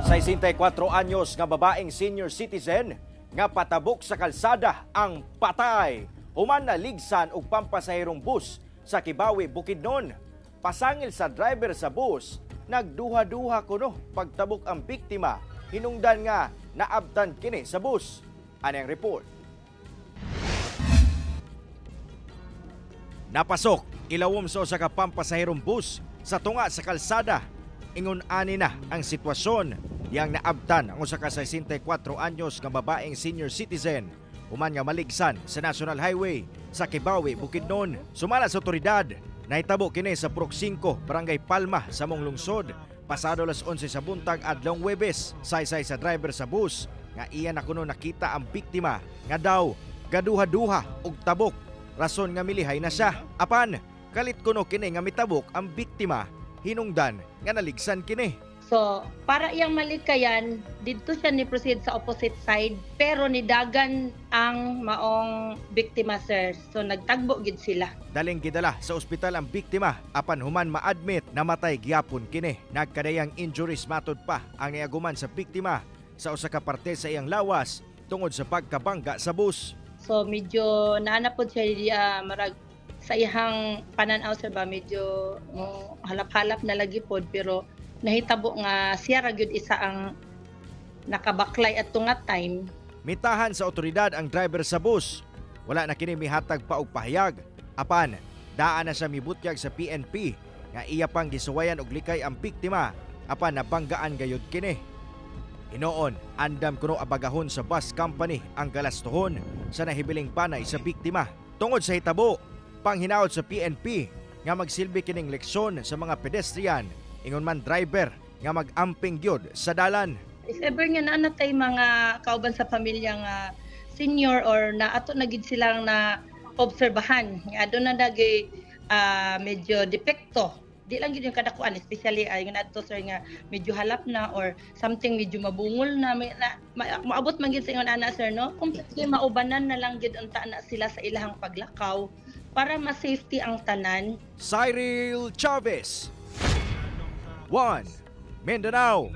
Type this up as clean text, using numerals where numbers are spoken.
64 anyos nga babaeng senior citizen nga patabok sa kalsada ang patay. Human na ligsan og pampasahirong bus sa Kibawe, Bukidnon. Pasangil sa driver sa bus, nagduha-duha kuno pagtabok ang biktima. Hinungdan nga naabtan kini sa bus. Anang report. Napasok ilawom sa usa ka pampasahirong bus sa tunga sa kalsada. Ingon ani na ang sitwasyon yang naabtan ang usa ka 64 anyos nga babaeng senior citizen human nga maligsan sa National Highway sa Kibawe, Bukidnon. Sumala sa otoridad, nahitabo kini sa Purok 5, Barangay Palma sa mong lungsod. Pasado alas 11 sa buntag adlong Huwebes, saysay sa driver sa bus nga iya na kuno nakita ang biktima nga daw gaduha-duha og tabok. Rason nga milihay na siya. Apan kalit kuno kini nga mitabok ang biktima, hinungdan nga naligsan kini. So, para iyang malikayan, dito siya ni-proceed sa opposite side, pero nidagan ang maong biktima, sir. So, nagtagbo gid sila. Daling gidala sa ospital ang biktima, apan human ma-admit na matay gyapon kini. Nagkadayang injuries matod pa ang niaguman sa biktima sa usa ka parte sa iyang lawas tungod sa pagkabangga sa bus. So, medyo naanapod siya marag sa iyang pananaw, sir ba, medyo halap-halap na lagi pod, pero nahitabo nga siya ra gyud isa ang nakabaklay at nga time. Mitahan sa otoridad ang driver sa bus. Wala na kini mihatag pa og pahayag. Apan daan na siya mibutyag sa PNP nga iya pang gisuwayan og likay ang biktima, apan nabanggaan gayud kini. Hinoon, andam kuno abagahon sa bus company ang galastuhon sa nahibiling panay sa biktima. Tungod sa hitabo, panghinaot sa PNP nga magsilbi kining leksyon sa mga pedestrian, ingon man driver nga mag-amping gyud sa dalan. If ever nga naanatay mga kauban sa pamilya nga senior or na ato na gid silang na obserbahan nga adto na dagay medyo depekto, di lang gid yung kadakuan, especially yung adto, sir, nga medyo halap na or something medyo mabungol na, maabot man gid sa ingon ana, sir, no? Completely maubanan na lang gid unta na sila sa ilahang paglakaw para ma-safety ang tanan. Cyril Chavez, 1 Mindanao.